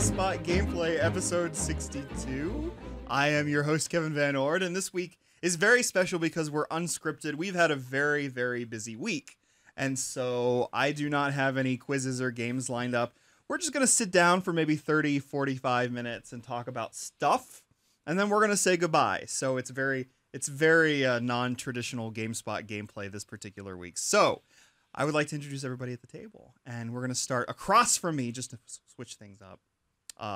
GameSpot Gameplay episode 62. I am your host, Kevin VanOrd, and this week is very special because we're unscripted. We've had a very, very busy week, and so I do not have any quizzes or games lined up. We're just going to sit down for maybe 30, 45 minutes and talk about stuff, and then we're going to say goodbye. So it's very non-traditional GameSpot gameplay this particular week. So I would like to introduce everybody at the table, and we're going to start across from me just to switch things up.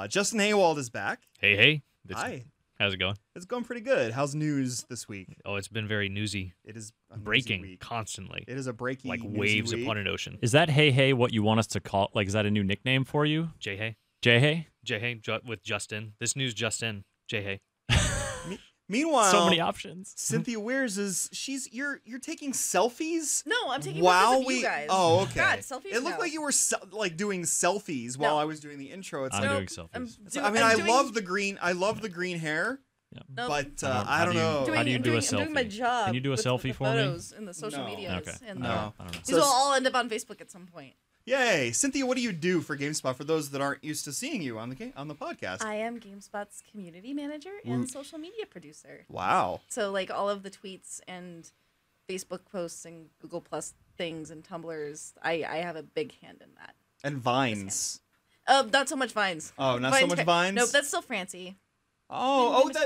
Justin Haywald is back. Hey. Hi. How's it going? It's going pretty good. How's news this week? Oh, it's been very newsy. It is a breaking week. constantly. It is a breaking like newsy waves week. upon an ocean. Is that hey what you want us to call? Like, is that a new nickname for you? J-Hey. J-Hey? J-Hey with Justin. This news just in. J-Hey. Meanwhile, so many options. Cynthia Weirs is you're taking selfies? No, I'm taking while pictures of you guys. Oh, okay. God, selfies. It looked no. like you were like doing selfies while I was doing the intro. It's I'm like, doing selfies. I love the green. I love the green hair. Yeah. No. But I don't know. How do you do a I'm doing my selfie? job. Can you do a with selfie the for me? photos in the social medias. Okay. And No. I don't know. these will all end up on Facebook at some point. Yay, Cynthia! What do you do for GameSpot? For those that aren't used to seeing you on the podcast. I am GameSpot's community manager and social media producer. Wow. So like all of the tweets and Facebook posts and Google Plus things and Tumblrs, I have a big hand in that. And Vines. Not so much Vines. Oh, not so much Vines? Nope, that's still Francie.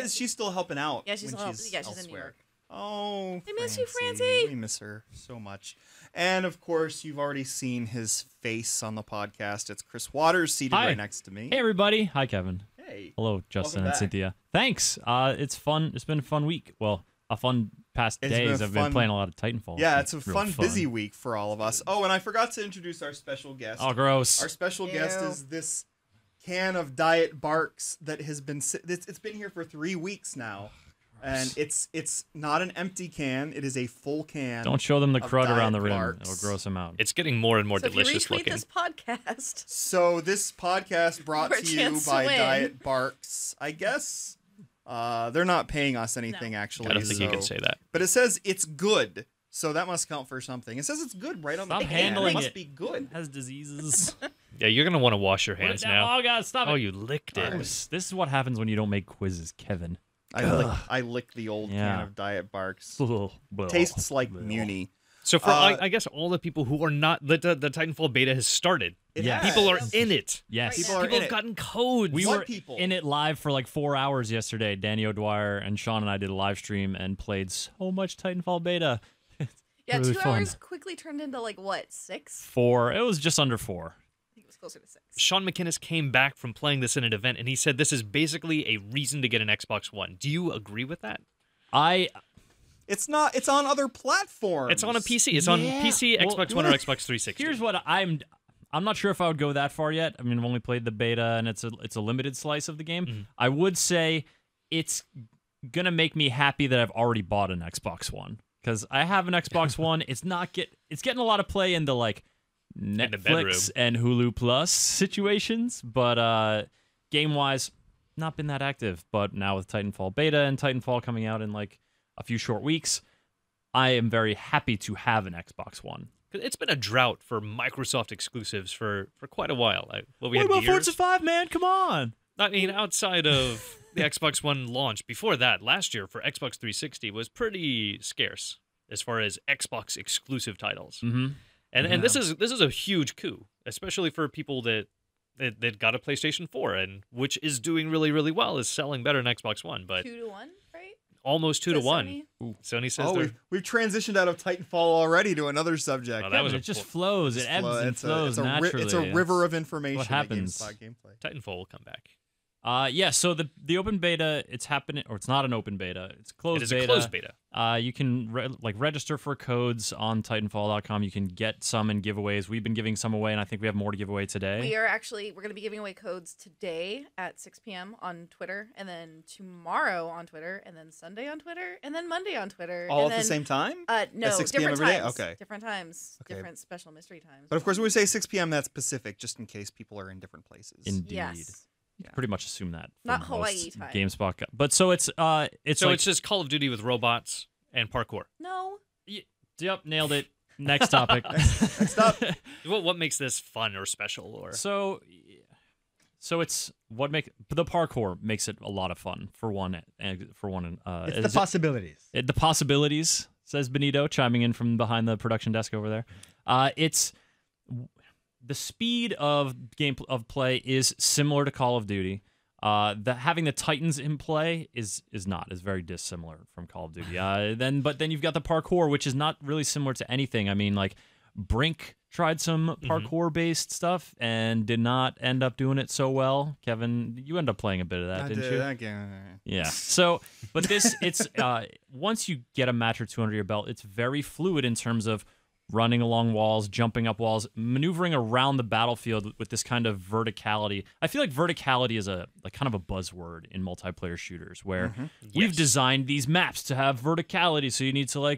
She's still helping out. Yeah, she's when still she's she's in New elsewhere. York. Oh, I miss you, Francie. We miss her so much. And of course, you've already seen his face on the podcast. It's Chris Waters seated Hi. right next to me. Hey, everybody. Hi, Kevin. Hey. Hello, Justin Welcome and back. Cynthia. Thanks. It's fun. It's been a fun week. Well, a fun past It's been days. a I've fun- been playing a lot of Titanfall. Yeah, it's a real fun, busy week for all of us. Oh, and I forgot to introduce our special guest. Oh, gross. Our special guest Ew. is this can of Diet Barks that has been it's been here for 3 weeks now. And it's not an empty can. It is a full can. Don't show them the of crud Diet around the rim. Barks. It'll gross them out. It's getting more and more So if you delicious retweet looking. this podcast, So this podcast brought For a to you chance to by win. Diet Barks. I guess they're not paying us anything actually. I don't think you so- can say that. But it says it's good, so that must count for something. It says it's good right on Stop the can. handling It must it. be good. Has diseases. Yeah, you're going to want to wash your hands now. Oh, God, stop it. Oh, you licked it. This is what happens when you don't make quizzes, Kevin. I lick the old can Yeah. of Diet Barks. Ugh. Tastes like Muni. So for, Uh, I guess, all the people who are not... The Titanfall beta has started. Yes. People are Yes. in it. Yes. People are People in have it. gotten codes. We What were people? in it live for like 4 hours yesterday. Danny O'Dwyer and Sean and I did a live stream and played so much Titanfall beta. yeah, Really 2 fun. hours quickly turned into like what, 6? It was just under 4. I think it was closer to 6. Sean McInnes came back from playing this in an event, and he said this is basically a reason to get an Xbox One. Do you agree with that? It's not. It's on other platforms. It's on a PC. It's on Yeah. PC, Well, Xbox One, or Xbox 360. Here's what I'm not sure if I would go that far yet. I mean, I've only played the beta and it's a limited slice of the game. Mhm. I would say it's gonna make me happy that I've already bought an Xbox One because I have an Xbox One. It's getting a lot of play in the like the Netflix bedroom. and Hulu Plus situations, but game wise, not been that active. But now with Titanfall beta and Titanfall coming out in like a few short weeks, I am very happy to have an Xbox One. It's been a drought for Microsoft exclusives for quite a while. We What had about Gears. Forza 5, man? Come on. I mean, outside of the Xbox One launch, before that, last year for Xbox 360 was pretty scarce as far as Xbox exclusive titles. Mm-hmm. And this is a huge coup, especially for people that got a PlayStation 4, and which is doing really, really well, is selling better than Xbox One, but 2 to 1, right? almost 2 to Says 1. Sony. Sony says Oh, they're... we've transitioned out of Titanfall already to another subject. Oh, that was it just flows. It ebbs and flows naturally. It's a river of information. what happens. At GameSpot gameplay. Titanfall will come back. Yeah, so the open beta, it's happening, or it's not an open beta. It's closed It is beta. a closed beta. You can register for codes on Titanfall.com. You can get some in giveaways. We've been giving some away, and I think we have more to give away today. We're going to be giving away codes today at 6 p.m. on Twitter, and then tomorrow on Twitter, and then Sunday on Twitter, and then Monday on Twitter. All and at the then, same time? No, At 6 p.m. different every day? times. Okay. Different times. Okay. Different special mystery times. But of course, when we say 6 p.m., that's Pacific, just in case people are in different places. Indeed. Yes. Yeah. Pretty much assume that. for Not most Hawaii time. GameSpot. But so it's So like, it's just Call of Duty with robots and parkour. No. Yep, nailed it. Next topic. Next up. What makes this fun or special? Or So So it's the parkour makes it a lot of fun for one. It's the possibilities. The possibilities, says Benito, chiming in from behind the production desk over there. It's the speed of play is similar to Call of Duty. Having the Titans in play is very dissimilar from Call of Duty. But then you've got the parkour, which is not really similar to anything. I mean, like Brink tried some parkour-based stuff and did not end up doing it so well. Kevin, you ended up playing a bit of that, didn't you? Yeah. So, but it's once you get a match or two under your belt, it's very fluid in terms of running along walls, jumping up walls, maneuvering around the battlefield with this kind of verticality. I feel like verticality is kind of a buzzword in multiplayer shooters, where we've designed these maps to have verticality, so you need to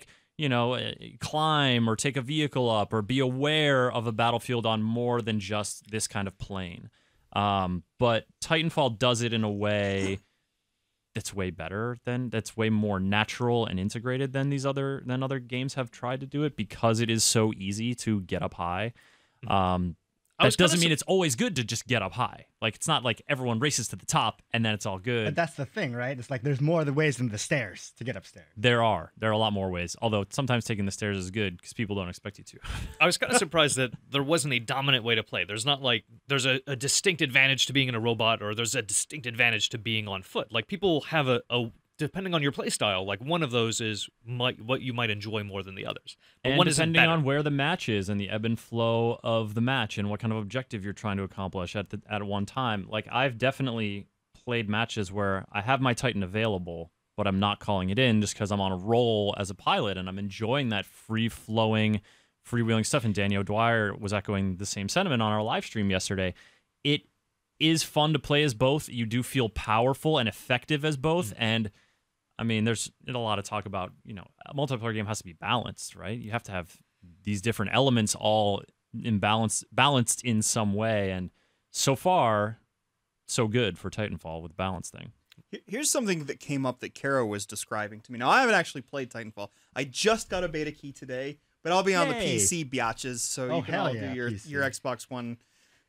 climb or take a vehicle up or be aware of a battlefield on more than just this kind of plane. But Titanfall does it in a way that's way better, that's way more natural and integrated than other games have tried to do it, because it is so easy to get up high. That doesn't mean it's always good to just get up high. Like, it's not like everyone races to the top and then it's all good. But that's the thing, right? It's like there's more other ways than the stairs to get upstairs. There are a lot more ways, although sometimes taking the stairs is good because people don't expect you to. I was kind of surprised that there wasn't a dominant way to play. There's not like there's a distinct advantage to being in a robot, or there's a distinct advantage to being on foot. Like, people have a depending on your play style, like one of those is what you might enjoy more than the others. But and one depending on where the match is and the ebb and flow of the match and what kind of objective you're trying to accomplish at one time. Like, I've definitely played matches where I have my Titan available, but I'm not calling it in just because I'm on a roll as a pilot and I'm enjoying that free-flowing, freewheeling stuff. And Danny O'Dwyer was echoing the same sentiment on our live stream yesterday. It is fun to play as both. You do feel powerful and effective as both, and I mean, there's a lot of talk about, a multiplayer game has to be balanced, right? You have to have these different elements all balanced in some way, and so far, so good for Titanfall with the balance thing. Here's something that came up that Kara was describing to me. Now, I haven't actually played Titanfall. I just got a beta key today, but I'll be on the PC biatches, so you can all do your Xbox One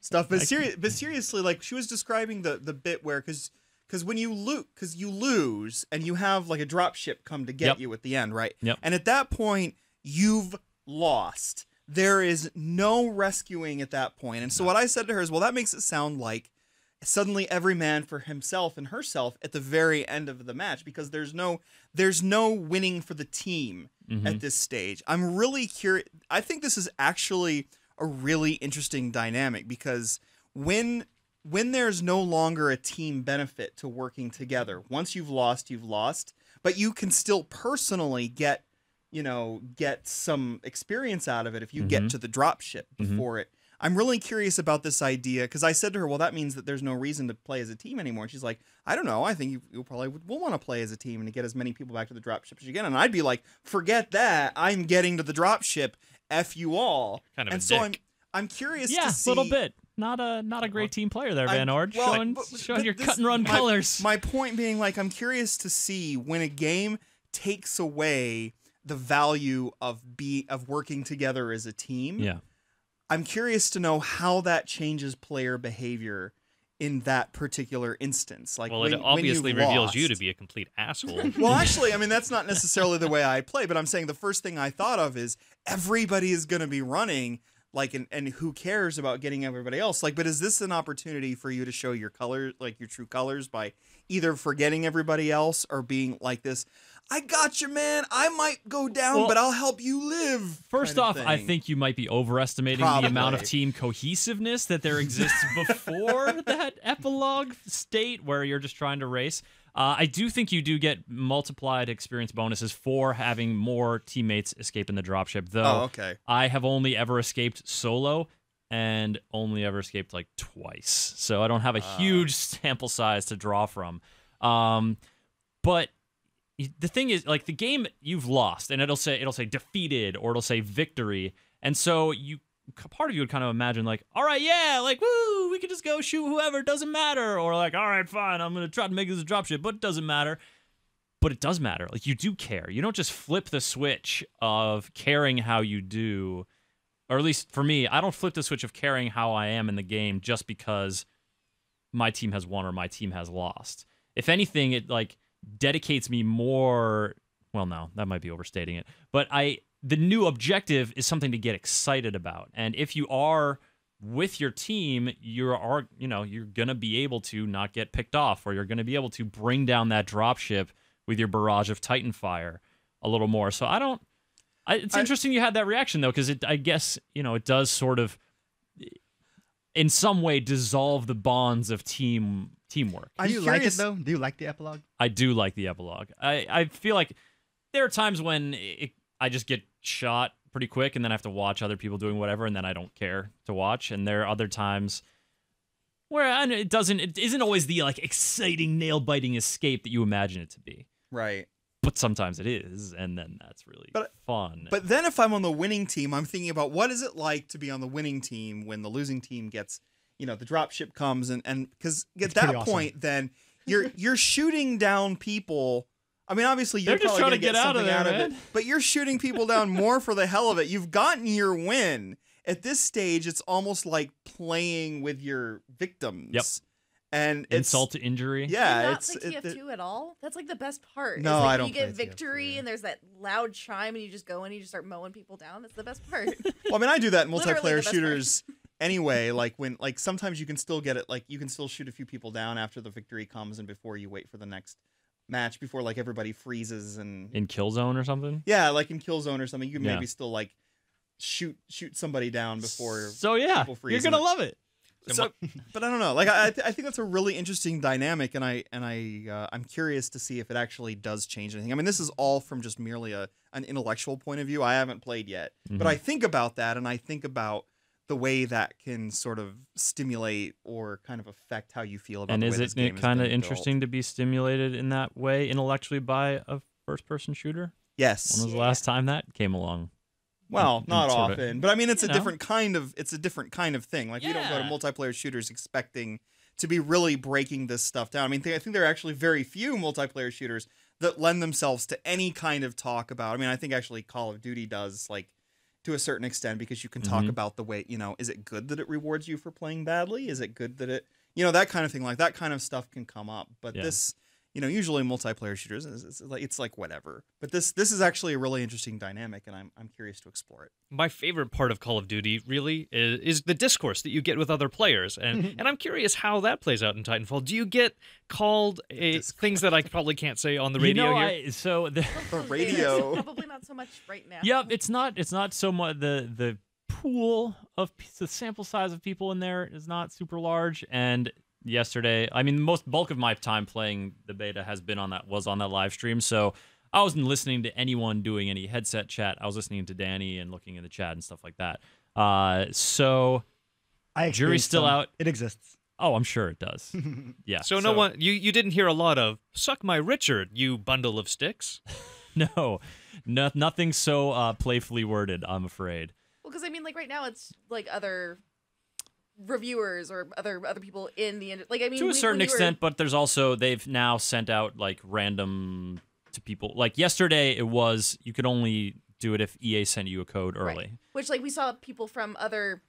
stuff. But seriously, like, she was describing the bit where, because when you lose and you have like a drop ship come to get you at the end, right? Yep. And at that point, you've lost. There is no rescuing at that point. And so what I said to her is, well, that makes it sound like suddenly every man for himself and herself at the very end of the match, because there's no winning for the team at this stage. I'm really curious. I think this is actually a really interesting dynamic, because when there's no longer a team benefit to working together, once you've lost, but you can still personally get some experience out of it if you get to the drop ship before it. I'm really curious about this idea, because I said to her, well, that means that there's no reason to play as a team anymore. And she's like, I don't know. I think you probably will want to play as a team and to get as many people back to the drop ship as you can. And I'd be like, forget that. I'm getting to the drop ship. F you all. Kind of and so I'm curious to see. Yeah, a little bit. Not a great team player there, VanOrd. Showing your cut and run colors. My point being, like, I'm curious to see when a game takes away the value of working together as a team. Yeah. I'm curious to know how that changes player behavior in that particular instance. Like, well, it obviously reveals you to be a complete asshole. Well, actually, I mean, that's not necessarily the way I play, but I'm saying the first thing I thought of is everybody is going to be running. Like, and who cares about getting everybody else? Like, but is this an opportunity for you to show your colors, like your true colors, by either forgetting everybody else or being like this? I got you, man. I might go down, but I'll help you live. First off, I think you might be overestimating the amount of team cohesiveness that there exists before that epilogue state where you're just trying to race. I do think you do get multiplied experience bonuses for having more teammates escape in the dropship, though. I have only ever escaped solo and only ever escaped like twice, so I don't have a huge sample size to draw from. But the thing is, like, the game, you've lost, and it'll say defeated or it'll say victory, and so part of you would kind of imagine, like, all right, yeah, like, woo, we can just go shoot whoever, doesn't matter. Or like, all right, fine, I'm going to try to make this a dropship, but it doesn't matter. But it does matter. Like, you do care. You don't just flip the switch of caring how you do, or at least for me, I don't flip the switch of caring how I am in the game just because my team has won or my team has lost. If anything, it like dedicates me more. Well, no, that might be overstating it. But the new objective is something to get excited about. And if you are with your team, you're gonna be able to not get picked off, or you're gonna be able to bring down that dropship with your barrage of Titan fire a little more. So it's interesting you had that reaction though, because I guess it does sort of in some way dissolve the bonds of teamwork. Do you like it though? Do you like the epilogue? I do like the epilogue. I feel like there are times when I just get shot pretty quick, and then I have to watch other people doing whatever, and then I don't care to watch. And there are other times where it isn't always the like exciting nail-biting escape that you imagine it to be. Right. But sometimes it is, and then that's really fun. But then if I'm on the winning team, I'm thinking about what is it like to be on the winning team when the losing team gets, the dropship comes, and because at that point, then you're shooting down people. I mean, obviously, you're just probably trying going to get something out of it, but you're shooting people down more for the hell of it. You've gotten your win. At this stage, it's almost like playing with your victims. Yep. And it's insult to injury. Yeah, not play TF2 at all. That's like the best part. No, is, like, I don't You get play victory, TF2. and there's that loud chime, and you just go in and you just start mowing people down. That's the best part. Well, I mean, I do that in Literally the multiplayer best part. shooters anyway. Like sometimes you can still get it. Like you can still shoot a few people down after the victory comes, and before you wait for the next match, before like everybody freezes and In Killzone or something. yeah, like in Killzone or something, you can Yeah. maybe still like shoot somebody down before. So yeah, people freeze you're gonna and- love it. So, but I don't know. Like I think that's a really interesting dynamic, and I'm curious to see if it actually does change anything. I mean, this is all from just merely an intellectual point of view. I haven't played yet, but I think about that, and I think about the way that can sort of stimulate or kind of affect how you feel about. And the is way this it game has kind of been interesting to be stimulated in that way intellectually by a first-person shooter? built. Yes. When was the last time that came along? Well, not sort of- often, but I mean, it's a know. different kind of thing. Like we don't go to Yeah. multiplayer shooters expecting to be really breaking this stuff down. I mean, I think there are actually very few multiplayer shooters that lend themselves to any kind of talk about. I mean, I think actually Call of Duty does, like, to a certain extent, because you can talk about the way, is it good that it rewards you for playing badly? Is it good that it, that kind of thing, like that kind of stuff can come up. But Yeah. this, usually multiplayer shooters, it's like whatever. But this is actually a really interesting dynamic, and I'm curious to explore it. My favorite part of Call of Duty really is the discourse that you get with other players, and I'm curious how that plays out in Titanfall. Do you get called things that I probably can't say on the radio here? Or radio. Probably not so much right now. Yep, it's not so much the pool of the sample size of people in there is not super large. And yesterday, I mean, the bulk of my time playing the beta was on that live stream, so I wasn't listening to anyone doing any headset chat. I was listening to Danny and looking in the chat and stuff like that. So jury's still out. It exists. Oh, I'm sure it does. Yeah. So no one, you didn't hear a lot of "suck my Richard," you bundle of sticks. No, nothing so playfully worded, I'm afraid. Well, because I mean, like right now, it's like other reviewers or other people in the industry. Like I mean, To a certain when we were- extent, but there's also they've now sent out like random to people. Like yesterday, it was you could only do it if EA sent you a code early. Right. Which like we saw people from other,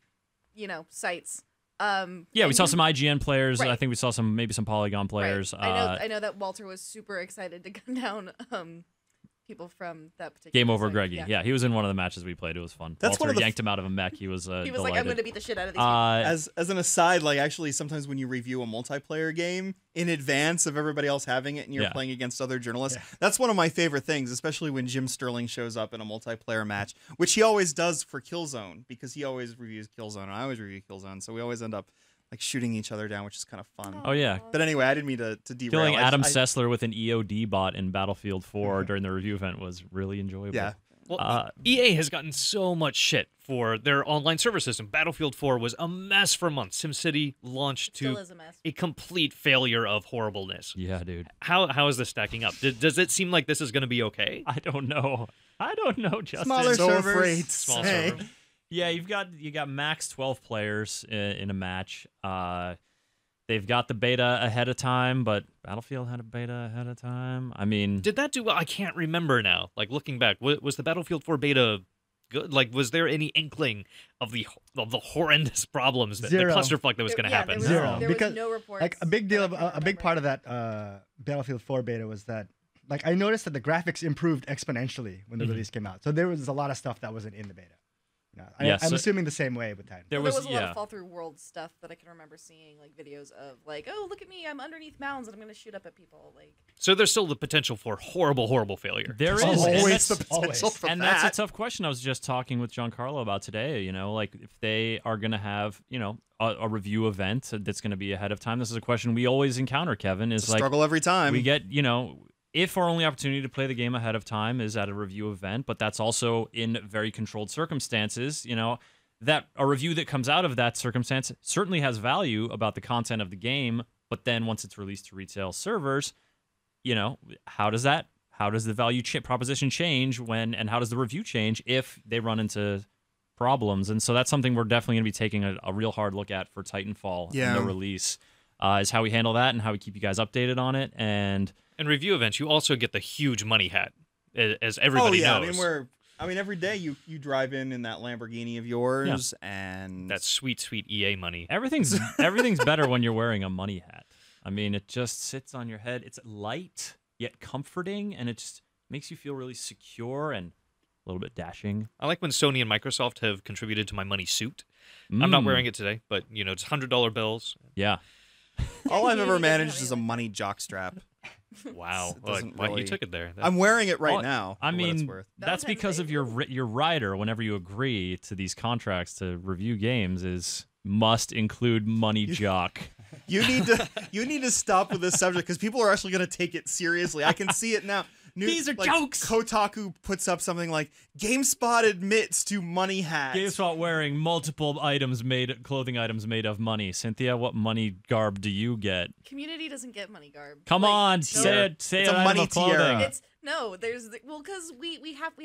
sites. Yeah, we and saw you- some IGN players. Right. I think we saw maybe some Polygon players. Right. I know that Walter was super excited to gun down people from that particular Game Over site. Greggy. Yeah, he was in one of the matches we played. It was fun. That's Walter one of the yanked him out of a mech. He was He was delighted. like, I'm going to beat the shit out of these people. As an aside, like actually sometimes when you review a multiplayer game in advance of everybody else having it and you're Yeah. playing against other journalists, that's one of my favorite things, especially when Jim Sterling shows up in a multiplayer match, which he always does for Killzone, because he always reviews Killzone and I always review Killzone, so we always end up like shooting each other down, which is kind of fun. Oh yeah, But anyway, I didn't mean to derail. killing I- Adam I- Sessler with an EOD bot in Battlefield 4 during the review event was really enjoyable. Yeah. Well, EA has gotten so much shit for their online server system. Battlefield 4 was a mess for months. SimCity launched Still to is a mess. a complete failure of horribleness. Yeah, dude. How is this stacking up? Does it seem like this is going to be okay? I don't know, Justin. Smaller so servers. afraid to Small say. server. Yeah, you got max 12 players in a match. They've got the beta ahead of time, but Battlefield had a beta ahead of time. I mean, Did that do well? I can't remember now. Like looking back, was the Battlefield 4 beta good? Like, was there any inkling of the horrendous problems, the Zero. clusterfuck that was going to happen? There was, Zero. there Because, was no reports. Like a big deal, that I can a big part of remember. that Battlefield 4 beta was that, like, I noticed that the graphics improved exponentially when the release came out. So there was a lot of stuff that wasn't in the beta. Yeah, I'm so- assuming the same way with Titanfall. There Well, was a lot yeah. of fall through world stuff that I can remember seeing, like videos of, like, oh, look at me, I'm underneath mounds and I'm gonna shoot up at people. Like, So there's still the potential for horrible failure. There is, Always and the that's, potential Always. for and that. that's a tough question. I was just talking with Giancarlo about today. Like if they are going to have, a review event that's going to be ahead of time. This is a question we always encounter, Kevin. Is It's a like struggle every time. we get, if our only opportunity to play the game ahead of time is at a review event, but that's also in very controlled circumstances, that a review that comes out of that circumstance certainly has value about the content of the game, but then once it's released to retail servers, how does the value proposition change and how does the review change if they run into problems? And so that's something we're definitely going to be taking a real hard look at for Titanfall in the release, is how we handle that and how we keep you guys updated on it. And review events, you also get the huge money hat, as everybody knows. I mean, every day you drive in that Lamborghini of yours, and That sweet EA money. everything's better when you're wearing a money hat. I mean, it just sits on your head. It's light yet comforting, and it just makes you feel really secure and a little bit dashing. I like when Sony and Microsoft have contributed to my money suit. I'm not wearing it today, but it's $100 bills. Yeah. all I've he ever doesn't managed have is a any money jockstrap. Wow. It doesn't Well, really- you took it there. I'm wearing it right Oh, now. I for what it's mean, worth. that's Valentine's because Day. of your rider. Whenever you agree to these contracts to review games, is must include money jock. You need to stop with this subject because people are actually going to take it seriously. I can see it now. These are like, jokes. Kotaku puts up something like GameSpot admits to money hats. GameSpot wearing multiple clothing items made of money. Cynthia, what money garb do you get? Community doesn't get money garb. Come Like, on, no, say it. Say It's an a item money of clothing. tiara. It's no, there's because we have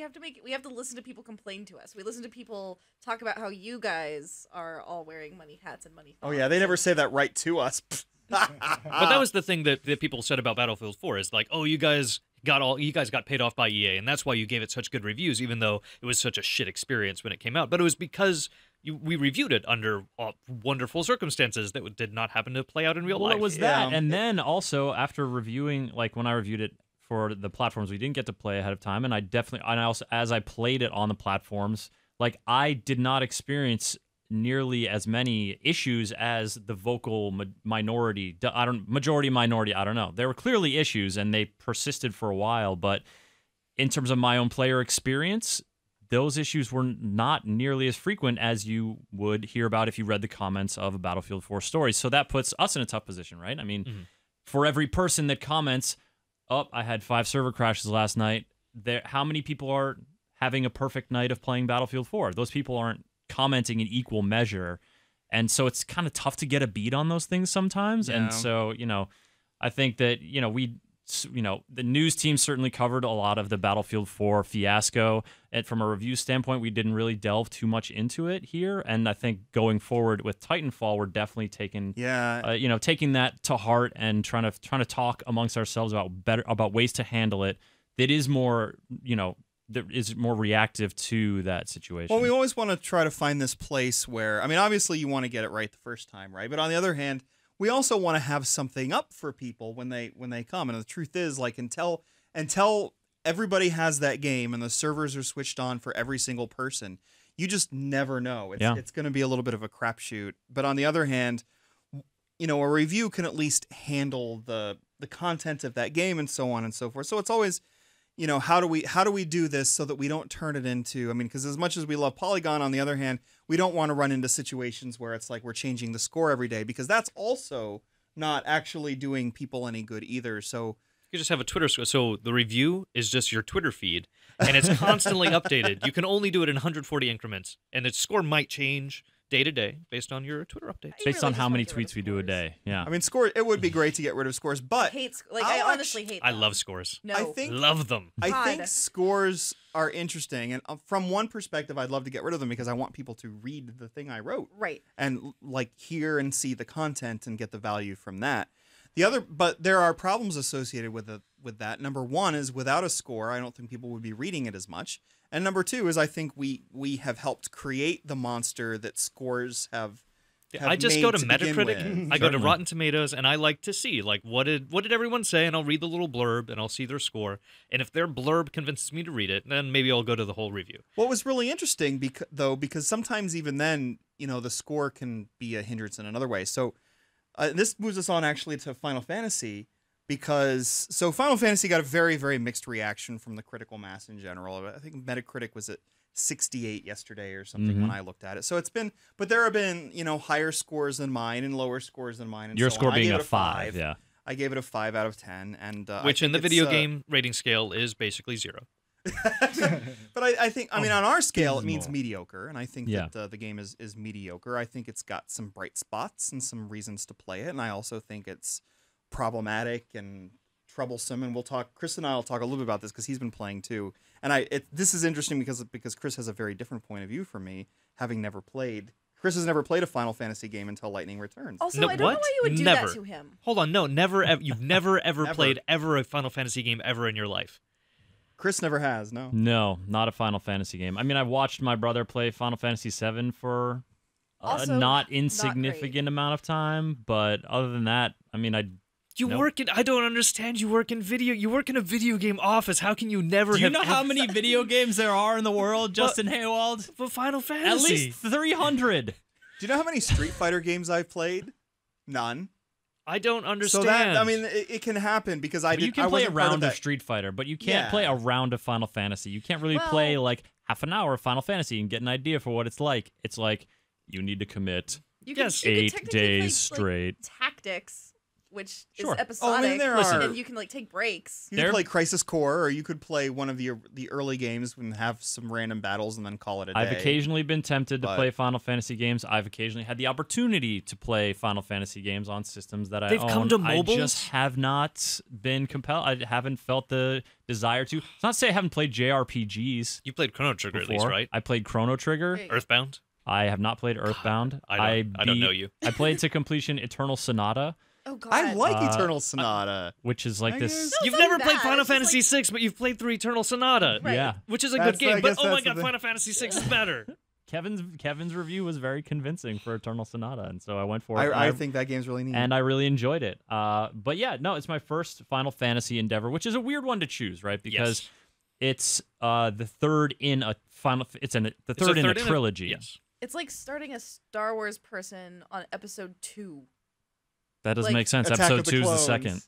to listen to people complain to us. We listen to people talk about how you guys are all wearing money hats and money. Oh yeah, they never say that right to us. But that was the thing that people said about Battlefield 4 is like, oh, you guys got paid off by EA, and that's why you gave it such good reviews, even though it was such a shit experience when it came out. But it was because we reviewed it under wonderful circumstances that did not happen to play out in real Well, life. it was Yeah. that, and then also after reviewing, like when I reviewed it for the platforms we didn't get to play ahead of time, and I also as I played it on the platforms, like I did not experience nearly as many issues as the vocal minority. Majority minority. I don't know. There were clearly issues, and they persisted for a while. But in terms of my own player experience, those issues were not nearly as frequent as you would hear about if you read the comments of a Battlefield 4 story. So that puts us in a tough position, right? I mean, for every person that comments, "Oh, I had 5 server crashes last night," how many people are having a perfect night of playing Battlefield 4? Those people aren't commenting in equal measure, and so it's kind of tough to get a beat on those things sometimes. Yeah. And so I think that the news team certainly covered a lot of the Battlefield 4 fiasco, and from a review standpoint we didn't really delve too much into it here. And I think going forward with Titanfall, we're definitely taking taking that to heart and trying to talk amongst ourselves about ways to handle it that is more that is more reactive to that situation. Well, we always want to try to find this place where, I mean, obviously you want to get it right the first time, right? But on the other hand, we also want to have something up for people when they come. And the truth is, like, until everybody has that game and the servers are switched on for every single person, you just never know. It's going to be a little bit of a crapshoot. But on the other hand, a review can at least handle the content of that game and so on and so forth. So it's always, how do we do this so that we don't turn it into, because as much as we love Polygon, on the other hand, we don't want to run into situations where it's like we're changing the score every day, because that's also not actually doing people any good either. So You could just have a Twitter score. So the review is just your Twitter feed, and it's constantly updated. You can only do it in 140 increments, and the score might change day to day based on your Twitter updates. Based really on just how wanna many get rid of tweets we do a scores. day. Yeah. score. It would be great to get rid of scores, but I honestly hate I them. love scores. No. I think Love them. I God. think scores are interesting, and from one perspective, I'd love to get rid of them because I want people to read the thing I wrote Right. and like hear and see the content and get the value from that. But there are problems associated with that. Number one is without a score, I don't think people would be reading it as much. And number two is I think we have helped create the monster that scores have I just go to begin Metacritic, with. I go to Rotten Tomatoes, and I like to see, like, what did everyone say, and I'll read the little blurb, and I'll see their score. And if their blurb convinces me to read it, then maybe I'll go to the whole review. What was really interesting, because sometimes even then, the score can be a hindrance in another way. So this moves us on actually to Final Fantasy, because Final Fantasy got a very, very mixed reaction from the critical mass in general. I think Metacritic was at 68 yesterday or something when I looked at it. So but there have been, higher scores than mine and lower scores than mine. And Your so score on. being a 5, yeah. I gave it a 5 out of 10, and Which in the video game rating scale is basically 0. But I think, on our scale, it means mediocre, and I think Yeah. that the game is mediocre. I think it's got some bright spots and some reasons to play it, and I also think it's problematic and troublesome. And Chris and I will talk a little bit about this because he's been playing too. And this is interesting because Chris has a very different point of view from me, having never played. Chris has never played a Final Fantasy game until Lightning Returns. Also, No, I don't know what? why you would do Never. that to him. Hold on, no, never. You've never ever Never. played a Final Fantasy game ever in your life. Chris never has, no. No, not a Final Fantasy game. I mean, I watched my brother play Final Fantasy VII for a Also, not not insignificant great. amount of time, but other than that, I mean, Nope. I don't understand. You work in a video game office. How can you never Do you have know how many video games there are in the world, Justin Haywald? for Final At Fantasy? least 300. Do you know how many Street Fighter games I've played? None. I don't understand. So that, it can happen because I You can play a wasn't part round of that. Street Fighter, but you can't Yeah. play a round of Final Fantasy. You can't really play Well- like half an hour of Final Fantasy and get an idea for what it's like. It's like you need to commit You Yes. could 8 technically days play, straight. Tactics, which Sure. is episodic, there and you can take breaks. You There- could play Crisis Core, or you could play one of the early games and have some random battles and then call it a day. I've occasionally been tempted to But- play Final Fantasy games. I've occasionally had the opportunity to play Final Fantasy games on systems that I They've own. come to I mobiles? just have not been compelled. I haven't felt the desire to. It's not to say I haven't played JRPGs You played Chrono Trigger before. at least, right? I played Chrono Trigger. Wait. Earthbound. I have not played Earthbound. I don't know you. I played to completion Eternal Sonata, Oh God, I like Uh, Eternal Sonata. which is like I this. guess- No, You've it's not never played bad, Final it's just Fantasy VI, but you've played through Eternal Sonata, Right. Yeah, which is a That's good game. I But guess oh my that's god, the- Final Fantasy VI is better. Kevin's review was very convincing for Eternal Sonata, and so I went for it. I think that game's really neat. and I really enjoyed it. But yeah, no, it's my first Final Fantasy endeavor, which is a weird one to choose, right? Because Yes. it's the third in a final. The It's a third in a third trilogy. Yes. It's like starting a Star Wars person on episode 2. That doesn't Like- make sense. Attack Episode of the 2 is the Clones. second.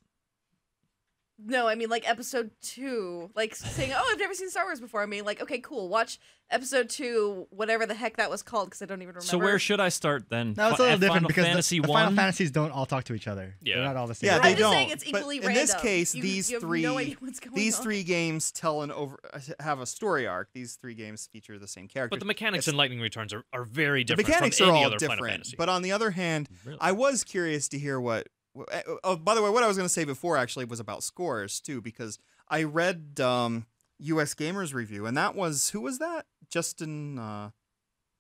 No, I mean like episode 2. Like saying, "Oh, I've never seen Star Wars before." I mean, like, okay, cool. Watch episode 2, whatever the heck that was called, because I don't even remember. So where should I start then? No, it's a little At different Final because Fantasy the 1? Final Fantasies don't all talk to each other. Yeah. They're not all the same. Yeah, I'm they just don't. saying it's But equally in this random. case, You- these you have three no idea what's going these on. three games have a story arc. These three games feature the same characters. But the mechanics It's- in Lightning Returns are very the different mechanics from are any all other Final different. Fantasy. But on the other hand, Really? I was curious to hear what. Oh, by the way, what I was going to say before actually was about scores too, because I read U.S. Gamer's review, and that was who was that? Justin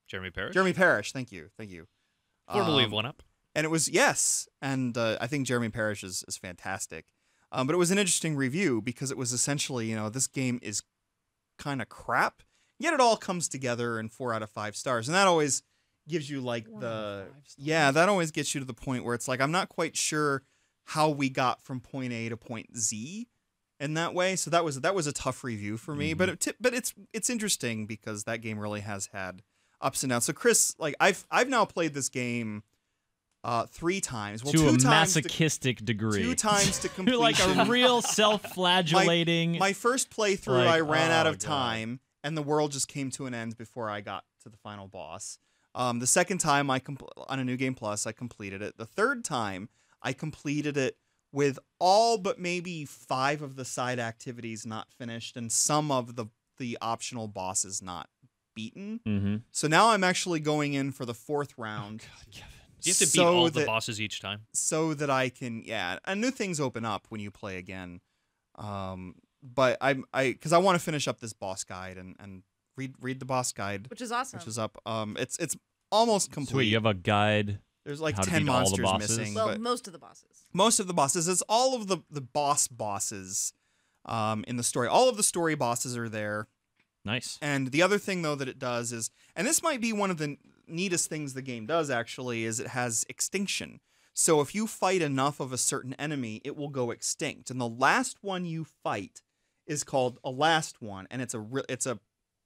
Jeremy Parrish, Jeremy Parrish. Thank you. formerly of One Up. And it was and I think Jeremy Parrish is fantastic. But it was an interesting review because it was essentially, this game is kind of crap, yet it all comes together in 4 out of 5 stars, and that always gives you like that always gets you to the point where it's like I'm not quite sure how we got from point A to point Z in that way. So that was a tough review for me, but it's interesting because that game really has had ups and downs. So Chris, like I've now played this game 3 times. Well, to 2 a times masochistic degree. 2 times to You're completion. like a real self-flagellating. My first playthrough, Like, I ran out oh, of God. time, and the world just came to an end before I got to the final boss. The second time on a New Game Plus, I completed it. The third time, I completed it with all but maybe 5 of the side activities not finished, and some of the optional bosses not beaten. Mm-hmm. So now I'm actually going in for the 4th round. Do you have to beat so all the that- bosses each time? so that I can, and new things open up when you play again. But because I want to finish up this boss guide and read the boss guide, which is awesome. which is up. It's almost complete. Sweet, you have a guide. There's like how to 10 beat all the monsters bosses? missing. well, but most of the bosses. most of the bosses, it's all of the bosses in the story. All of the story bosses are there. Nice. And the other thing, though, that it does is, and this might be one of the neatest things the game does, actually, is it has extinction. So if you fight enough of a certain enemy, it will go extinct. And the last one you fight is called a last one, and it's a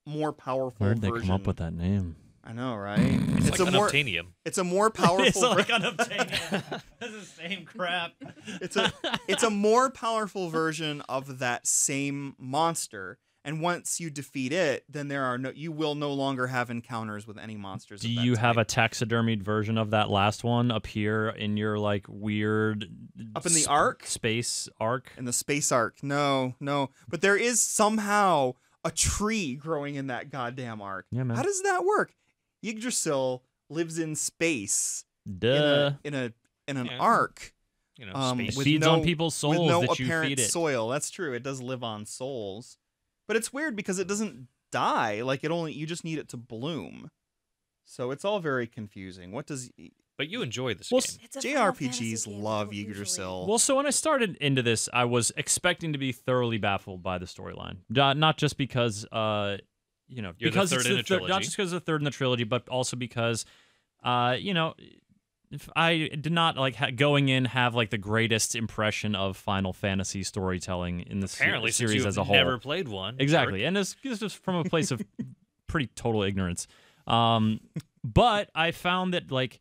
more powerful Where'd they version. come up with that name? I know, right? It's like unobtainium. It's a more powerful. It's like unobtainium. That's the same crap. It's a more powerful version of that same monster. And once you defeat it, then you will no longer have encounters with any monsters. Do you have a taxidermied version of that last one appear in your like weird up in the arc? Space arc? In the space arc. No. But there is somehow a tree growing in that goddamn arc. Yeah, man. How does that work? Yggdrasil lives in space. Duh. In an arc. You know, space. With feeds on people's souls with no that you apparent feed it. soil. That's true. It does live on souls. But it's weird because it doesn't die. Like you just need it to bloom. So it's all very confusing. What does But you enjoy this Well, game. It's a Final JRPGs Fantasy game, love usually. Yggdrasil? Well, so when I started into this, I was expecting to be thoroughly baffled by the storyline. Not just because, You're because the third it's in a trilogy. not just because it's the third in the trilogy, but also because, if I did not going in have like the greatest impression of Final Fantasy storytelling in the Apparently, since series you've as a whole. never played one. Exactly, and it's just from a place of pretty total ignorance. But I found that like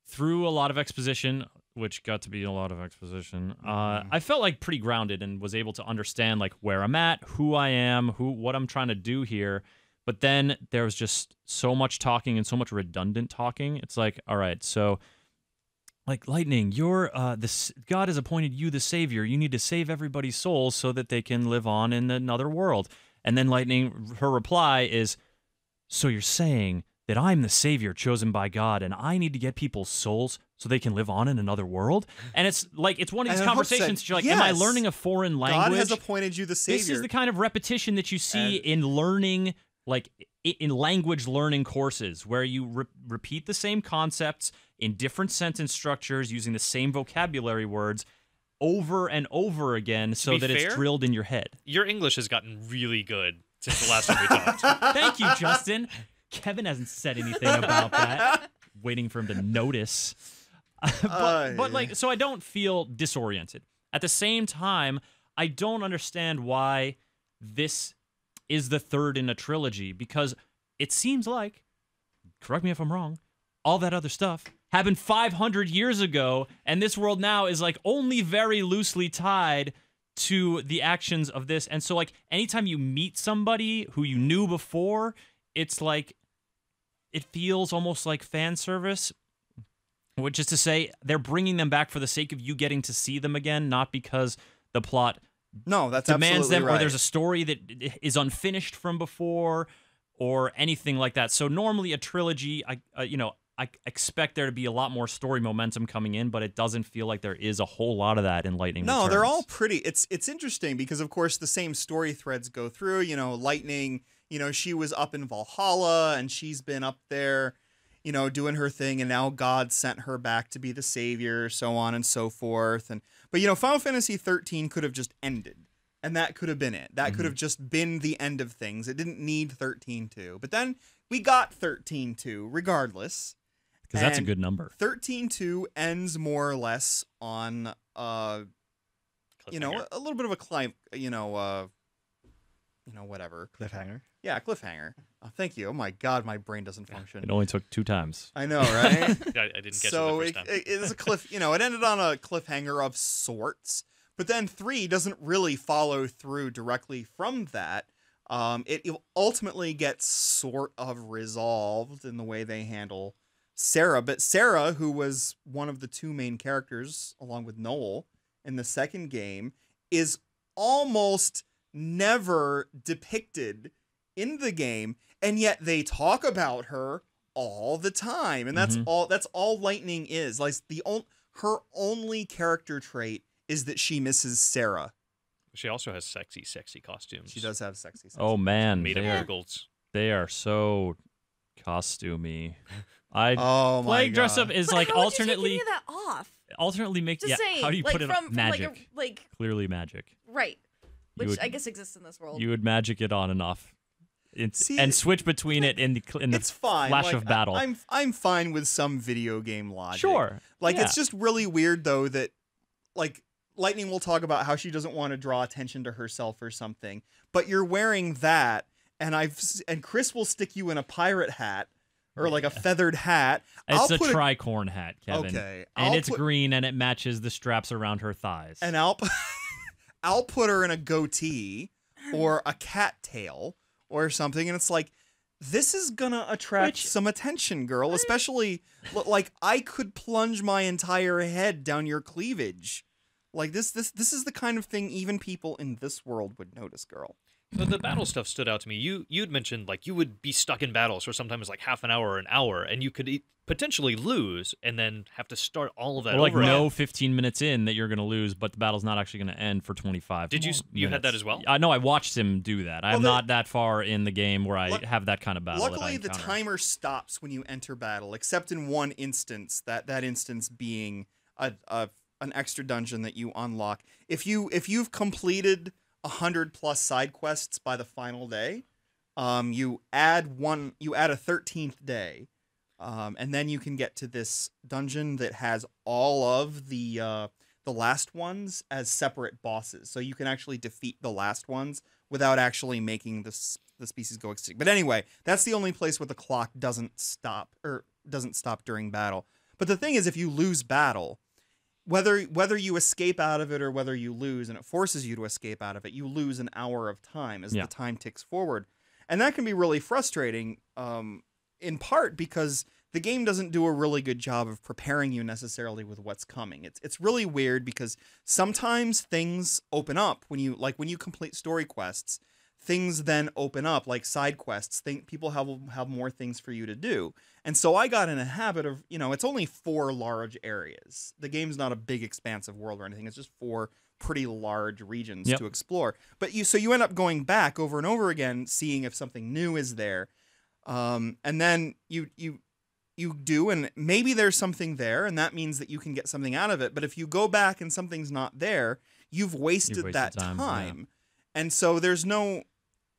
through a lot of exposition, which got to be a lot of exposition, I felt like pretty grounded and was able to understand like where I'm at, who I am, what I'm trying to do here. But then there was just so much talking and so much redundant talking. It's like, all right, so like Lightning, God has appointed you the savior. You need to save everybody's souls so that they can live on in another world. And then Lightning, her reply is, so you're saying that I'm the savior chosen by God and I need to get people's souls so they can live on in another world? And it's like, it's one of these And Hope conversations said, you're like, am I yes, learning a foreign language? God has appointed you the savior. This is the kind of repetition that you see in learning, like in language learning courses, where you repeat the same concepts in different sentence structures using the same vocabulary words over and over again so that it's drilled in your head. Your English has gotten really good since the last time we talked. Thank you, Justin. Kevin hasn't said anything about that. Waiting for him to notice. But like, so I don't feel disoriented. At the same time, I don't understand why this is the third in a trilogy, because it seems like, correct me if I'm wrong, all that other stuff happened 500 years ago, and this world now is like only very loosely tied to the actions of this. And so like anytime you meet somebody who you knew before, it's like it feels almost like fan service, which is to say they're bringing them back for the sake of you getting to see them again, not because the plot that's demands them, right. or there's a story that is unfinished from before, or anything like that. So normally a trilogy, I expect there to be a lot more story momentum coming in, but it doesn't feel like there is a whole lot of that in Lightning No, Returns. they're all pretty. It's interesting because, of course, the same story threads go through. Lightning, she was up in Valhalla, and she's been up there, doing her thing, and now God sent her back to be the savior, so on and so forth. But Final Fantasy XIII could have just ended, and that could have been it. That could have just been the end of things. It didn't need 13.2. But then we got 13.2 regardless. Because that's a good number. 13.2 ends more or less on a little bit of a climb, whatever. Cliffhanger. Yeah, cliffhanger. Oh, thank you. Oh my God, my brain doesn't function. It only took 2 times. I know, right? I didn't catch So it the first time. it is a cliff. It ended on a cliffhanger of sorts. But then 3 doesn't really follow through directly from that. It ultimately gets sort of resolved in the way they handle Sarah. But Sarah, who was one of the 2 main characters, along with Noel, in the second game, is almost never depicted in the game, and yet they talk about her all the time. And that's all Lightning is. Like her only character trait is that she misses Sarah. She also has sexy costumes. She does have sexy. Oh man, Made of miracles. they are so costumey. Playing dress up is But like how would alternately you take any of that off? alternately make Just yeah. saying, How do you like put it from, on? Magic? From like Clearly magic. right, You which would- I guess exists in this world. You would magic it on and off. and switch between it in the it's fine. flash Like, of battle. I'm fine with some video game logic. Sure. Like Yeah. it's just really weird though that like Lightning will talk about how she doesn't want to draw attention to herself or something, but you're wearing that, and Chris will stick you in a pirate hat or like a feathered hat. It's a tricorn hat, Kevin. Okay, and it's green and it matches the straps around her thighs. And I'll put her in a goatee or a cat tail or something, and it's like, this is gonna attract some attention, girl. Especially, like, I could plunge my entire head down your cleavage. Like, this is the kind of thing even people in this world would notice, girl. But the battle stuff stood out to me. You'd mentioned, like, you would be stuck in battles for sometimes, like, half an hour or an hour, and you could potentially lose and then have to start all of that or like over know again. 15 minutes in that you're going to lose, but the battle's not actually going to end for 25 Did you minutes. had that as well? I know I watched him do that. I'm not that far in the game where I have that kind of battle. Luckily, the timer stops when you enter battle, except in one instance. That instance being an extra dungeon that you unlock. If you've completed 100+ side quests by the final day, you add a 13th day, and then you can get to this dungeon that has all of the last ones as separate bosses. So you can actually defeat the last ones without actually making the species go extinct. But anyway, that's the only place where the clock doesn't stop during battle. But the thing is, if you lose battle, whether you escape out of it or whether you lose and it forces you to escape out of it, you lose an hour of time as the time ticks forward. And that can be really frustrating, in part because the game doesn't do a really good job of preparing you necessarily with what's coming. It's really weird because sometimes things open up when you complete story quests. Things then open up, like side quests. People have more things for you to do. And so I got in a habit of, it's only 4 large areas. The game's not a big expansive world or anything. It's just 4 pretty large regions to explore. But you end up going back over and over again, seeing if something new is there. And then you do, and maybe there's something there, and that means that you can get something out of it. But if you go back and something's not there, you've wasted that time. Yeah. And so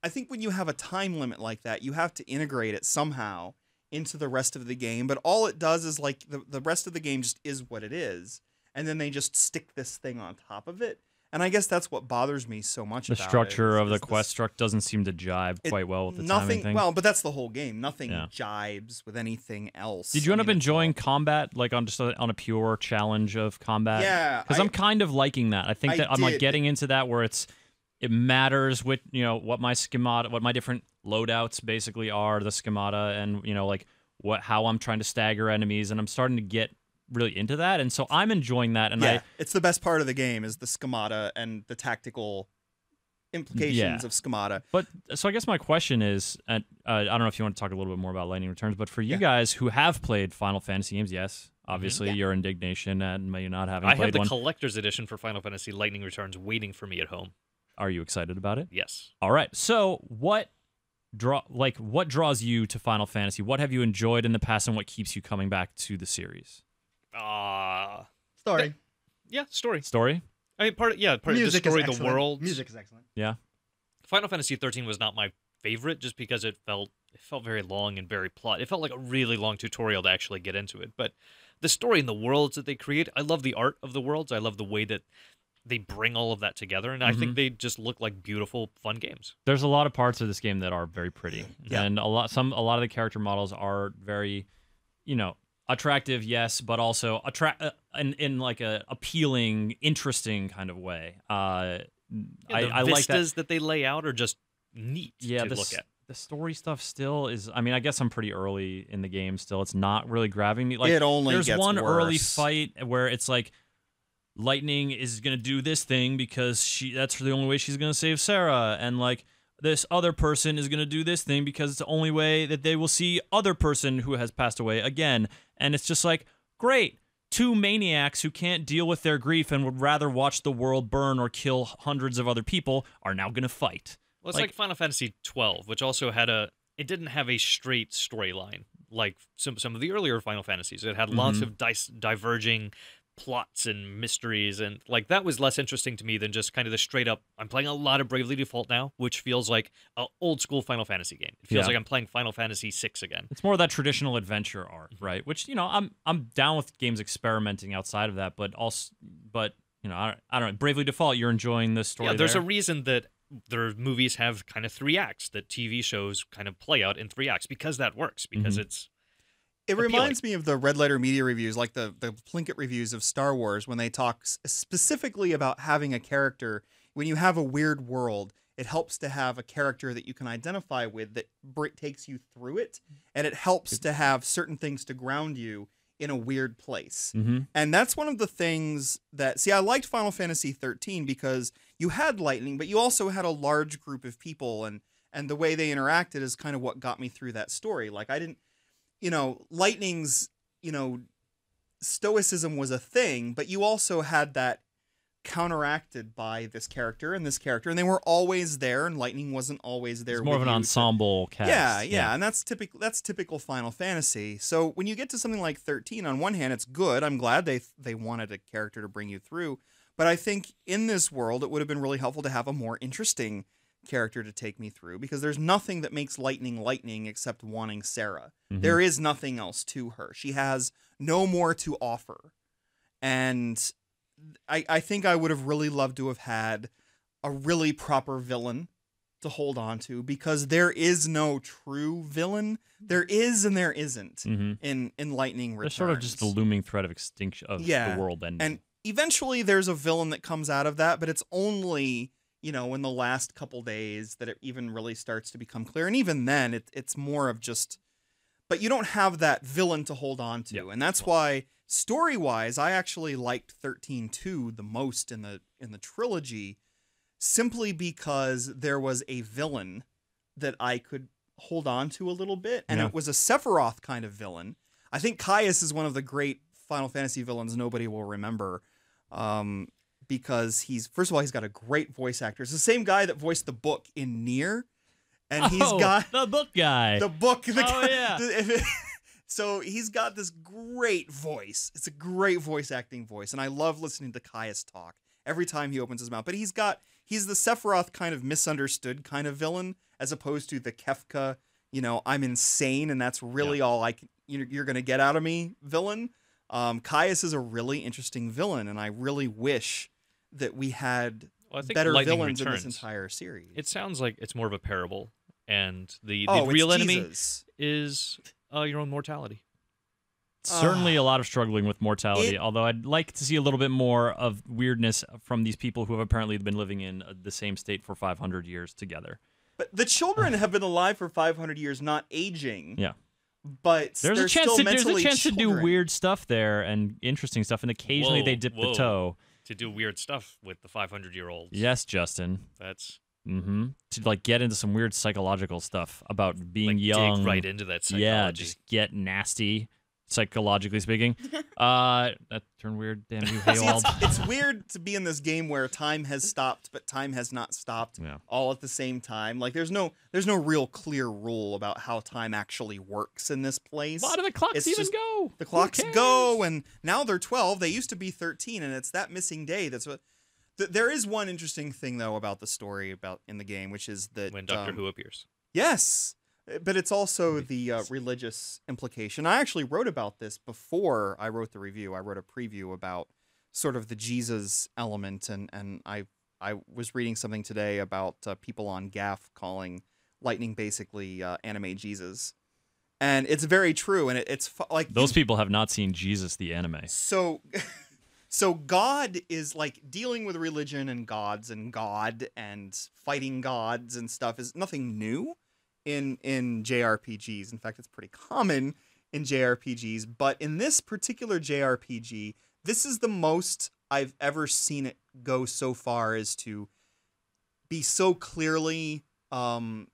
I think when you have a time limit like that, you have to integrate it somehow into the rest of the game. But all it does is, like, the rest of the game just is what it is. And then they just stick this thing on top of it. And I guess that's what bothers me so much about it. The structure of the quest struct doesn't seem to jibe quite well with the timing thing. Well, but that's the whole game. Nothing jibes with anything else. Did you end up enjoying combat, like on a pure challenge of combat? Yeah. Because I'm kind of liking that. I think that I'm like getting into that where it matters what my different loadouts basically are, the schemata, and like how I'm trying to stagger enemies, and I'm starting to get really into that, and so I'm enjoying that. And it's the best part of the game is the schemata and the tactical implications of schemata. But so I guess my question is, I don't know if you want to talk a little bit more about Lightning Returns, but for you guys who have played Final Fantasy games, yes, obviously your indignation at me not having played one. I have the collector's edition for Final Fantasy Lightning Returns waiting for me at home. Are you excited about it? Yes. All right. So what draws you to Final Fantasy? What have you enjoyed in the past, and what keeps you coming back to the series? Story. Story. Story? I mean, part of the story, the world. Music is excellent. Yeah. Final Fantasy XIII was not my favorite just because it felt very long and very plot. It felt like a really long tutorial to actually get into it. But the story and the worlds that they create, I love the art of the worlds. I love the way that they bring all of that together, and I think they just look like beautiful, fun games. There's a lot of parts of this game that are very pretty, and a lot of the character models are very, attractive, yes, but also in like a appealing, interesting kind of way. I like vistas that they lay out are just neat to look at. The story stuff still is. I mean, I guess I'm pretty early in the game still. It's not really grabbing me. Like, there's one early fight where it's like, Lightning is going to do this thing because that's the only way she's going to save Sarah, and like this other person is going to do this thing because it's the only way that they will see other person who has passed away again. And it's just like, great, 2 maniacs who can't deal with their grief and would rather watch the world burn or kill hundreds of other people are now going to fight. Well, it's like Final Fantasy XII, which also it didn't have a straight storyline like some of the earlier Final Fantasies. It had lots of diverging plots and mysteries, and like that was less interesting to me than just kind of the straight up. I'm playing a lot of Bravely Default now, which feels like an old school Final Fantasy game. It feels like I'm playing Final Fantasy VI again. It's more of that traditional adventure art, right? Which I'm down with games experimenting outside of that, but I don't know. Bravely Default, you're enjoying this story. Yeah, there's there? a reason that their movies have kind of 3 acts, that TV shows kind of play out in 3 acts, because that works, because it's It appealing. reminds me of the Red Letter Media reviews, like the Plinkett reviews of Star Wars, when they talk specifically about having a character. When you have a weird world, it helps to have a character that you can identify with that takes you through it, and it helps to have certain things to ground you in a weird place. And that's one of the things that, I liked Final Fantasy XIII because you had lightning, but you also had a large group of people, and the way they interacted is kind of what got me through that story. Like, I didn't, lightning's, stoicism was a thing, but you also had that counteracted by this character and this character, and they were always there, and lightning wasn't always there. It's more of an ensemble cast. Yeah, and that's typical Final Fantasy. So when you get to something like 13, on one hand, it's good. I'm glad they wanted a character to bring you through, but I think in this world, it would have been really helpful to have a more interesting character to take me through, because there's nothing that makes lightning except wanting Sarah. There is nothing else to her. She has no more to offer. And I think I would have really loved to have had a really proper villain to hold on to, because there is no true villain. There is and there isn't in Lightning Returns. There's sort of just the looming threat of extinction of the world ending. And eventually there's a villain that comes out of that, but it's only, in the last couple days that it even really starts to become clear. And even then, it's more of just, but you don't have that villain to hold on to. And that's why, story-wise, I actually liked 13-2 the most in the trilogy, simply because there was a villain that I could hold on to a little bit, and it was a Sephiroth kind of villain. I think Caius is one of the great Final Fantasy villains nobody will remember, because he's got a great voice actor. It's the same guy that voiced the Book in Nier, and he's got the book guy. The Book. Yeah. So he's got this great voice. It's a great voice acting voice, and I love listening to Caius talk every time he opens his mouth. But he's the Sephiroth kind of misunderstood kind of villain, as opposed to the Kefka, I'm insane and that's really all you're going to get out of me villain. Caius is a really interesting villain, and I really wish that we had better Lightning villains Returns, in this entire series. It sounds like it's more of a parable, and the it's real enemy Jesus. is your own mortality. Certainly a lot of struggling with mortality, although I'd like to see a little bit more of weirdness from these people who have apparently been living in the same state for 500 years together. But the children have been alive for 500 years, not aging. Yeah. But There's a chance to do children. weird stuff there and interesting stuff, and occasionally they dip the toe. To do weird stuff with the 500-year-olds. Yes, Justin. That's... To get into some weird psychological stuff about being young. Dig right into that psychology. Yeah, just get nasty, psychologically speaking. That turned weird. Damn you, Haywald. It's weird to be in this game where time has stopped, but time has not stopped all at the same time. Like there's no real clear rule about how time actually works in this place. Why do the clocks even go? The clocks go, and now they're 12. They used to be 13, and it's that missing day. That's what. There is one interesting thing though about the story about in the game, which is that when Doctor Who appears. Yes, but it's also the religious implication. I actually wrote about this before I wrote the review. I wrote a preview about sort of the Jesus element, and I was reading something today about people on GAF calling Lightning basically anime Jesus, and it's very true. And it's like those people have not seen Jesus the anime. So God is like dealing with religion and gods and God and fighting gods and stuff is nothing new in JRPGs. In fact, it's pretty common in JRPGs. But in this particular JRPG, this is the most I've ever seen it go so far as to be so clearly an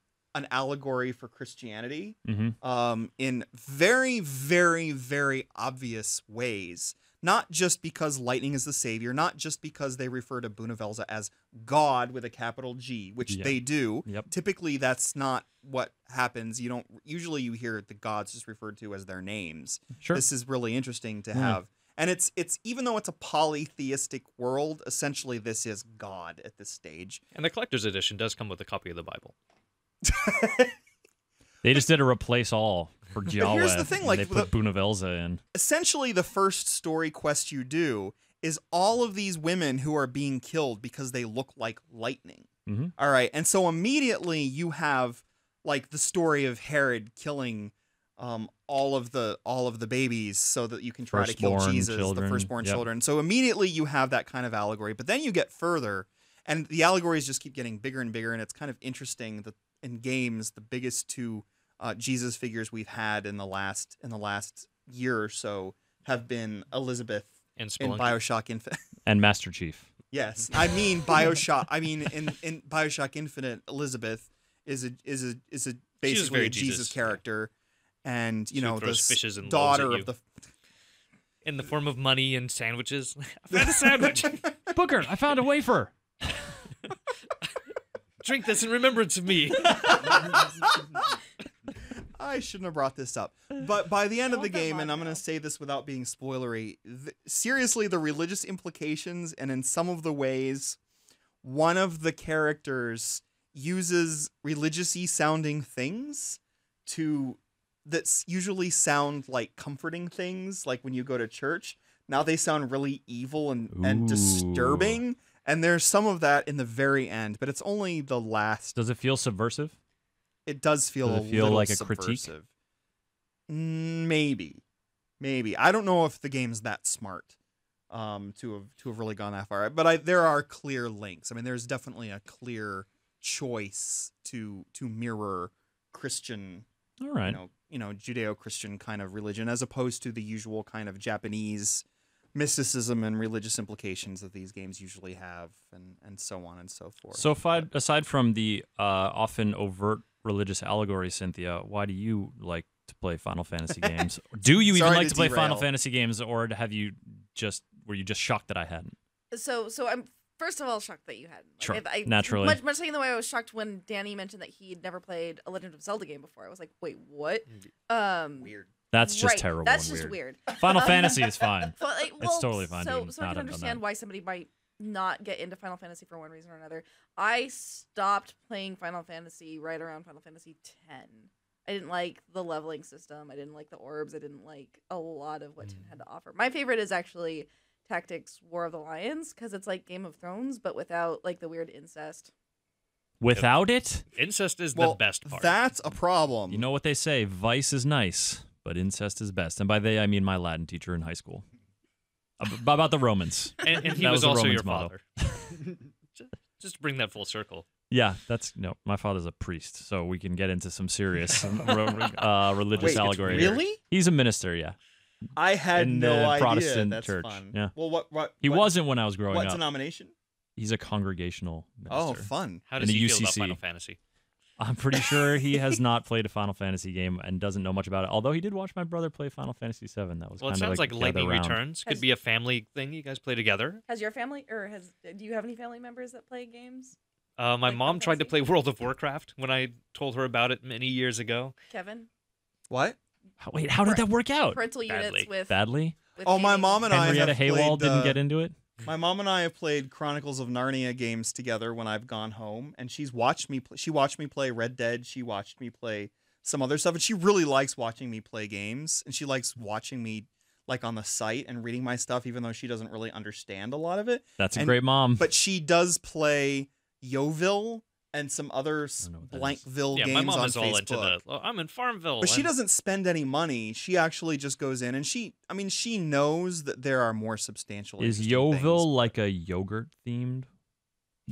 allegory for Christianity in very, very, very obvious ways. Not just because lightning is the savior, not just because they refer to Bunavelza as God with a capital G, which they do. Yep. Typically, that's not what happens. Usually you hear the gods just referred to as their names. Sure. This is really interesting to have. And it's even though it's a polytheistic world, essentially this is God at this stage. And the collector's edition does come with a copy of the Bible. They just did a replace all for Yahweh. here's the thing, and like, they put Bunavelza in. Essentially, the first story quest you do is all of these women who are being killed because they look like lightning. Mm-hmm. All right, and so immediately you have like the story of Herod killing all of the babies so that you can try to kill Firstborn Jesus, children. the firstborn Yep. children. So immediately you have that kind of allegory. But then you get further, and the allegories just keep getting bigger and bigger, and it's kind of interesting that in games, the biggest two Jesus figures we've had in the last year or so have been Elizabeth And in Spelunky. BioShock Infinite. And Master Chief. Yes, I mean BioShock. I mean in BioShock Infinite, Elizabeth is a basically very a Jesus Jesus, yeah. character, and She the throws fishes and loaves daughter at of the. In the form of money and sandwiches. I found a sandwich. Booker, I found a wafer. Drink this in remembrance of me. I shouldn't have brought this up, but by the end of I the want that game, mod and I'm going now. to say this without being spoilery, seriously, the religious implications, and in some of the ways, one of the characters uses religious-y sounding things that usually sound like comforting things, like when you go to church. Now they sound really evil and Ooh. disturbing, and there's some of that in the very end, but it's only the last. Does it feel subversive? It does feel Does it a feel little like a critique? subversive. Maybe. I don't know if the game's that smart to have really gone that far. But there are clear links. I mean, there's definitely a clear choice to mirror Christian, All right. Judeo-Christian kind of religion, as opposed to the usual kind of Japanese mysticism and religious implications that these games usually have, and so on and so forth. So aside from the often overt religious allegory, Cynthia, why do you like to play Final Fantasy games? Do you even Sorry like to to play Final derail. Fantasy games, or were you just shocked that I hadn't? So I'm first of all shocked that you hadn't. Sure, I, naturally. Much like in the way I was shocked when Danny mentioned that he'd never played a Legend of Zelda game before. I was like, wait, what? Weird. That's just right, terrible. That's and just weird. weird. Final Fantasy is fine. But, like, It's totally fine So, to so I not can have done understand that. why somebody might not get into Final Fantasy for one reason or another. I stopped playing Final Fantasy right around Final Fantasy X. I didn't like the leveling system. I didn't like the orbs. I didn't like a lot of what 10 had to offer. My favorite is actually Tactics War of the Lions, because it's like Game of Thrones, but without like the weird incest. Without it, Incest is Well, the best part. that's a problem. you know what they say: vice is nice, but incest is best. And by they, I mean my Latin teacher in high school. About the Romans. and he That was was the also Romans your motto. father. Just to bring that full circle. Yeah, my father's a priest, so we can get into some serious religious Wait, allegory. really? He's a minister, yeah. I had in no the idea. Protestant That's church, fun. yeah. Well, what He wasn't when I was growing what up. denomination? He's a congregational Oh, minister. fun. How In does the he feel about UCC. Final Fantasy? I'm pretty sure he has not played a Final Fantasy game and doesn't know much about it. Although he did watch my brother play Final Fantasy VII. That was Well, it kind of sounds like the Lightning other round. Returns could be a family thing you guys play together. Has your family, or do you have any family members that play games? My Like mom Final tried to Fantasy? play World of Warcraft when I told her about it many years ago. Kevin? What? Wait, how did that work out? Parental units Badly. with Badly? Oh, my gaming. mom and I Henrietta have Haywall played, didn't get into it? My mom and I have played Chronicles of Narnia games together when I've gone home, and she's watched me. She watched me play Red Dead. She watched me play some other stuff, and she really likes watching me play games. And she likes watching me like on the site and reading my stuff, even though she doesn't really understand a lot of it. That's a And- great mom. But she does play Yeovil and some other don't know what that is. Blankville Yeah, games my mom on is all into Facebook. the. Oh, I'm in Farmville. But she and- doesn't spend any money. She actually just goes in and she knows that there are more substantial. Is interesting Yeovil things. like a yogurt themed?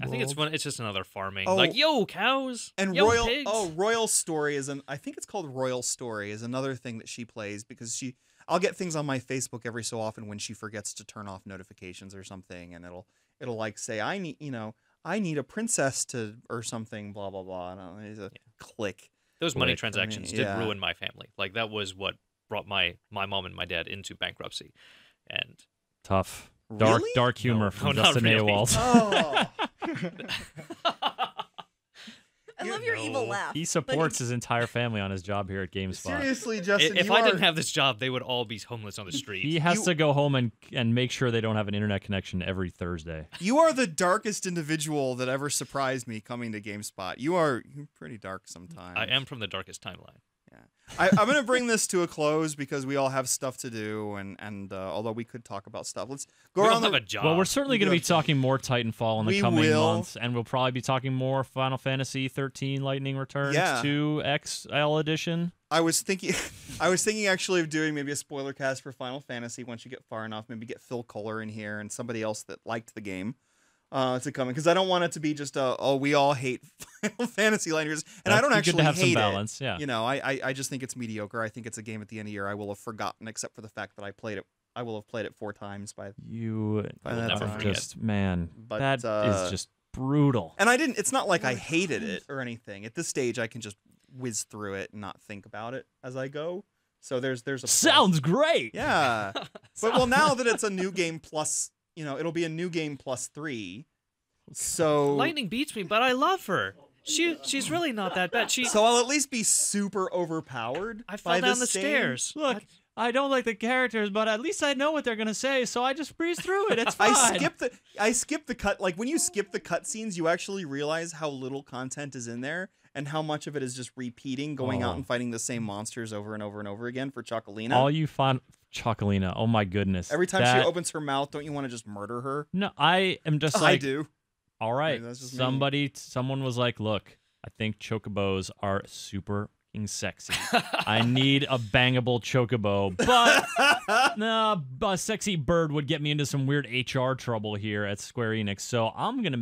I think it's just another farming. Oh. Like, yo, cows. And yo, Royal pigs. Royal Story I think it's called Royal Story is another thing that she plays because I'll get things on my Facebook every so often when she forgets to turn off notifications or something, and it'll like say I need a princess or something, blah blah blah. And it's a click. Those money Quick. transactions Yeah. did ruin my family. Like, that was what brought my mom and my dad into bankruptcy. And Tough. Really? Dark humor No, from not Justin really. Ewald. Oh, I love your evil No. laugh. He supports his entire family on his job here at GameSpot. Seriously, Justin, If you I are, didn't have this job, they would all be homeless on the street. He has You- to go home and make sure they don't have an internet connection every Thursday. you are the darkest individual that ever surprised me coming to GameSpot. You're pretty dark sometimes. I am from the darkest timeline. I'm going to bring this to a close because we all have stuff to do, and although we could talk about stuff, let's go We around don't the have a job. Well, we're certainly we going to do be have talking more Titanfall in the We coming will. months, and we'll probably be talking more Final Fantasy XIII Lightning Returns Yeah. 2 XL Edition. I was thinking actually of doing maybe a spoiler cast for Final Fantasy once you get far enough. Maybe get Phil Kohler in here and somebody else that liked the game to come in, because I don't want it to be just we all hate Final Fantasy Lighters, and I That'd don't be actually good to have hate some it. balance. Yeah. You know, I just think it's mediocre. I think it's a game at the end of the year I will have forgotten, except for the fact that I played it. I will have played it 4 times by You by that never time. forget. just man, But, that is just brutal. And I didn't. It's not like I hated it or anything. At this stage, I can just whiz through it and not think about it as I go. So there's a plus. Sounds great. Yeah. But now that it's a new game plus, it'll be a new game plus 3. So Lightning beats me, but I love her. She's really not that bad. so I'll at least be super overpowered. I by fell down this the stage. stairs. Look, I don't like the characters, but at least I know what they're gonna say, so I just breeze through it. It's fine. I skip the cut. Like when you skip the cutscenes, you actually realize how little content is in there and how much of it is just repeating, going out Oh. and fighting the same monsters over and over and over again for Chocolina. All you find Chocolina. Oh my goodness. Every time That- she opens her mouth, don't you want to just murder her? No, I am just I like, do. all right. Maybe that's just me. Someone was like, look, I think chocobos are super fucking sexy. I need a bangable chocobo, but no, a sexy bird would get me into some weird HR trouble here at Square Enix. So I'm gonna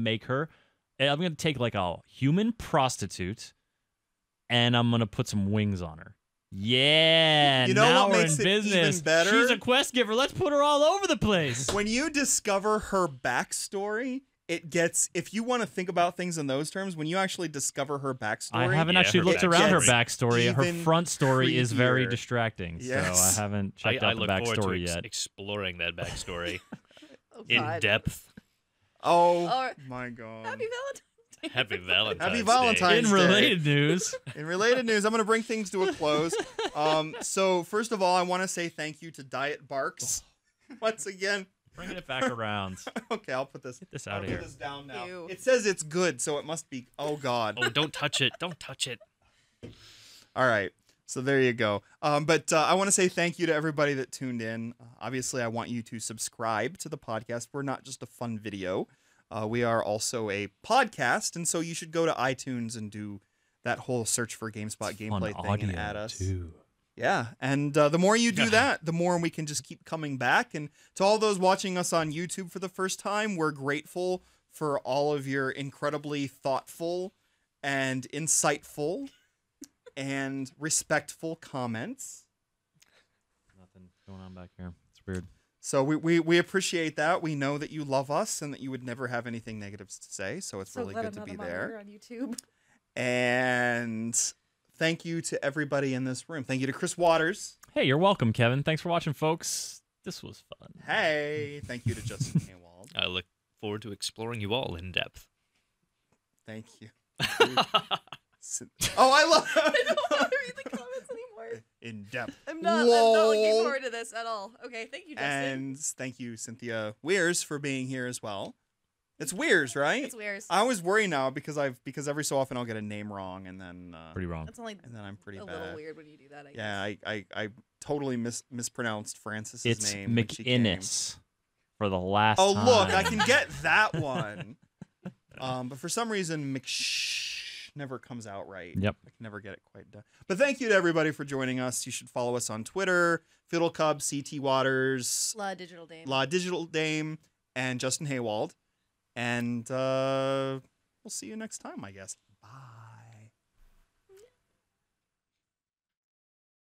take like a human prostitute, and I'm gonna put some wings on her. Yeah, You know now what we're makes in it even business. better? She's a quest giver. Let's put her all over the place. When you discover her backstory, it gets, if you want to think about things in those terms, when you actually discover her backstory, I haven't Yeah, actually her looked around her backstory. backstory. Her Even front story is very creepier. distracting, Yes. so I haven't checked I out the look forward to backstory yet. exploring that backstory Oh, in God. depth. Oh Or- my god. Happy Valentine's. Happy Valentine's Happy Day. Valentine's In Day. related news, In related news, I'm going to bring things to a close. So first of all, I want to say thank you to Diet Barks once again. bringing it back around. Okay, I'll put this. Get this I'll out of put here. this down now. Ew. It says it's good, so it must be. Oh God. Oh, don't touch it. Don't touch it. All right. So there you go. But I want to say thank you to everybody that tuned in. Obviously, I want you to subscribe to the podcast. We're not just a fun video. We are also a podcast, and so you should go to iTunes and do that whole search for GameSpot gameplay thing and add us. too. Yeah, and the more you do that, the more we can just keep coming back. And to all those watching us on YouTube for the first time, we're grateful for all of your incredibly thoughtful and insightful and respectful comments. Nothing going on back here. It's weird. So we appreciate that. We know that you love us and that you would never have anything negatives to say. So it's So really glad good to I'm be not a there. moderator on YouTube. And thank you to everybody in this room. Thank you to Chris Waters. Hey, you're welcome, Kevin. Thanks for watching, folks. This was fun. Hey, thank you to Justin Haywald. I look forward to exploring you all in depth. Thank you. Oh, I love I don't want to read the comments anymore. in depth. I'm not looking Lol. forward to this at all. Okay, thank you, Justin. And thank you, Cynthia Weirs, for being here as well. It's Weirs, right? It's weird. I always worry now because every so often I'll get a name wrong and then Pretty wrong. It's only I'm pretty a bad. little weird when you do that. I Yeah, guess. I totally mispronounced Francis's It's name. when she came. McInnes for the last Oh, time. look, I can get that one. But for some reason, McSh never comes out right. Yep. I can never get it quite done. But thank you to everybody for joining us. You should follow us on Twitter, Fiddlecub, CT Waters, La Digital Dame. La Digital Dame, and Justin Haywald. And we'll see you next time, I guess.